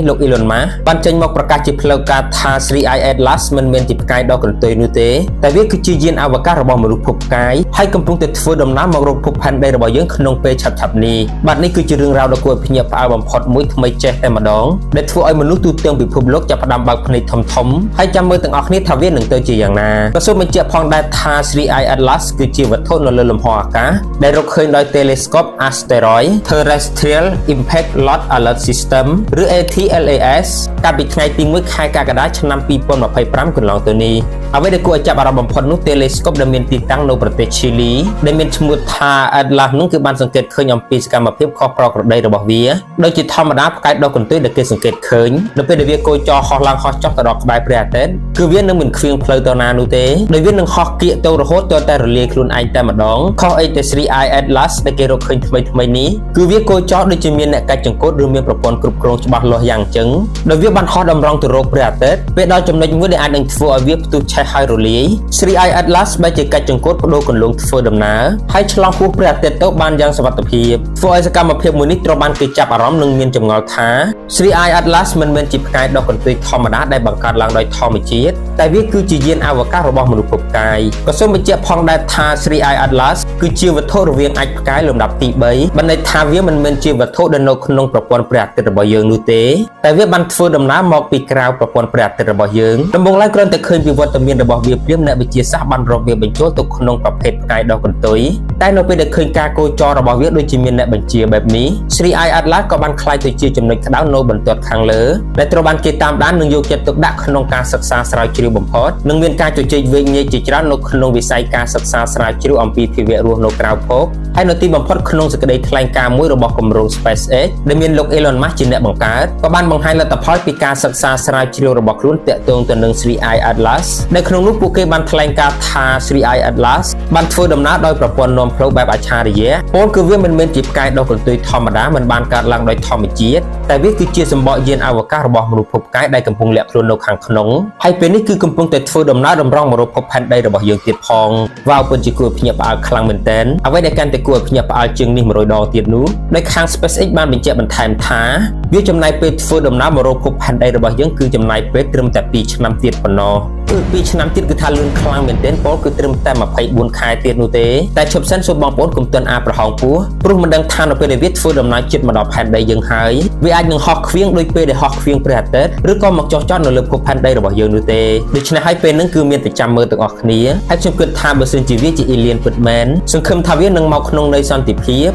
លោក Elon Musk បានចេញមកប្រកាសជាផ្លូវការថា 3i Atlas មិនមែនជាផ្កាយដ៏កន្ទុយនោះទេតែវាគឺជាយានអវកាសរបស់មនុស្សភពផ្កាយហើយកំពុងតែធ្វើដំណើរមករកភពផែនដីរបស់យើងក្នុងពេលឆាប់ៗនេះបាទនេះគឺជារឿងរ៉ាវដ៏គួរឲ្យភ្ញាក់ផ្អើលបំផុតមួយថ្មីចេះតែម្ដងដែលធ្វើឲ្យមនុស្សទូទាំងពិភពលោកចាប់ផ្ដើមបើកភ្នែកធំៗហើយចាំមើលទាំងអស់គ្នាថាវានឹងទៅជាយ៉ាងណាក៏សូមបញ្ជាក់ផងដែរថា 3i Atlas គឺជាវត្ថុនៅលើលំហអាកាសដែលរកឃើញដោយ Telescope Asteroid Terrestrial Impact Lot Alert System ឬ ATLAS កាលពីថ្ងៃទី1ខែកក្កដាឆ្នាំ2025កន្លងទៅនេះអ្វីដែលគួរឲ្យចាប់អារម្មណ៍បំផុតនោះ Telescope ដែលមានទីតាំងនៅប្រទេស Chile ដែលមានឈ្មោះថា Atlas នោះគឺបានសង្កេតឃើញអំពីសកម្មភាពខុសប្រក្រតីរបស់វាដូចជាធម្មតាផ្កាយដ៏កន្ទុយដែលគេសង្កេតឃើញនៅពេលដែលវាគោចរហោះឡើងហោះចុះទៅដល់ក្បែរព្រះអាទិត្យគឺវានឹងមិនខ្វៀងផ្លូវទៅណានោះទេដោយវានឹងហោះគៀកទៅរហូតតែរលាយខ្លួនឯងតែម្ដងខុសអីទៅ 3i Atlas ដែលគេរកឃើញថ្មីនេះគឺវាគោចរដូចជាមានអ្នកកាច់ចង្កូតឬមានប្រព័ន្ធគ្រប់គ្រងច្បាស់លាស់យ៉ាងចឹងដោយវាបានហោះតម្រង់ទៅរកព្រះអាទិត្យពេលដល់ចំណុចមួយដែលអាចនឹងធ្វើឲ្យវាផ្ទុះឆេះហើយរលាយ 3i Atlas បែរជាកាច់ចង្កូតបដូរគន្លងធ្វើដំណើរហើយឆ្លងហួសព្រះអាទិត្យទៅបានយ៉ាងសុវត្ថិភាពធ្វើឲ្យសកម្មភាពមួយនេះត្រូវបានគេចាប់អារម្មណ៍និងមានចម្ងល់ថា 3i Atlas មិនមែនជាផ្កាយដ៏កន្ទុយធម្មតាដែលបង្កើតឡើងដោយធម្មជាតិតែវាគឺជាយានអវកាសរបស់មនុស្សភពផ្កាយក៏សូមបញ្ជាក់ផងដែរថា 3i Atlas គឺជាវត្ថុរវាងអាចផ្កាយលំដាប់ទី3បានន័យថាវាមិនមែនជាវត្ថុដែលនៅក្នុងប្រព័ន្ធព្រះអាទិត្យរបស់យើងនោះទេតែវាបានធ្វើដំណើរមកពីក្រៅប្រព័ន្ធព្រះអាទិត្យរបស់យើងដំបូងឡើយគ្រាន់តែឃើញពីវត្តមានរបស់វាព្រាមអ្នកវិទ្យាសាស្ត្របានរកវាបញ្ចូលទៅក្នុងប្រភេទផ្កាយដ៏កន្ទុយតែនៅពេលដែលឃើញការគោចររបស់វាដូចជាមានអ្នកបញ្ជាបែបនេះ 3i Atlas ក៏បានក្លាយទៅជាចំណុចក្តៅនៅបន្ទាត់ខាងលើដែលត្រូវបានគេតាមដាននិងយកចិត្តទុកដាក់ក្នុងការសិក្សាស្រាវជ្រាវបំផុតនិងមានការជជែកវែងញែកជាច្រើននៅក្នុងវិស័យការសិក្សាស្រាវជ្រាវអំពីភាវៈរស់នៅក្រៅភពហើយនៅទីបំផុតក្នុងសេចក្តីថ្លែងការណ៍មួយរបស់គម្រោង SpaceX ដែលមានលោក Elon Musk ជាអ្នកបង្កើតក៏បានបង្ហាញលទ្ធផលពីការសិក្សាស្រាវជ្រាវរបស់ខ្លួនទាក់ទងទៅនឹង 3i Atlas នៅក្នុងនោះពួកគេបានថ្លែងការណ៍ថា 3i Atlas បានធ្វើដំណើរដោយប្រព័ន្ធនាំផ្លូវបែបអច្ឆរិយៈពលគឺវាមិនមែនជាផ្កាយដ៏កន្ទុយធម្មតាមិនបានកើតឡើងដោយធម្មជាតិតែវាគឺជាសម្បកយានអវកាសរបស់មនុស្សភពផ្កាយដែលកំពុងលាក់ខ្លួននៅខាងក្នុងហើយពេលនេះគឺកំពុងតែធ្វើដំណើរតម្រង់មករកភពផែនដីរបស់យើងទៀតផងវ៉ាវពិតជាគួរភ្ញាក់ផ្អើលខ្លាំងមែនទែនអ្វីដែលកាន់តែគួរភ្ញាក់ផ្អើលជាងនេះ100ដងទៀតនោះដោយខាង SpaceX បានបញ្ជាក់បន្ថែមថាវាចំណាយពេលធ្វើដំណើរមករកភពផែនដីរបស់យើងគឺចំណាយពេលត្រឹមតែ2ឆ្នាំទៀតប៉ុណ្ណោះ2ឆ្នាំទៀតគឺថាលឿនខ្លាំងមែនទែនពលគឺត្រឹមតែ24ខែទៀតនោះទេតែឈប់សិនសូមបងប្អូនកុំទាន់អាប្រហោងពោះព្រោះមិនដឹងថានៅពេលដែលវាធ្វើដំណើរជិតមកដល់ផែនដីយើងហើយវាអាចនឹងហោះខ្វៀងដូចពេលដែលហោះខ្វៀងព្រះអាទិត្យឬក៏មកចុះចតនៅលើភពផែនដីរបស់យើងនោះទេដូច្នេះហើយពេលហ្នឹងគឺមានតែចាំមើលទាំងអស់គ្នាហើយខ្ញុំគិតថាបើសិនជាវាជាអេលៀនពិតមែនសង្ឃឹមថាវានឹងមកក្នុងន័យសន្តិភាព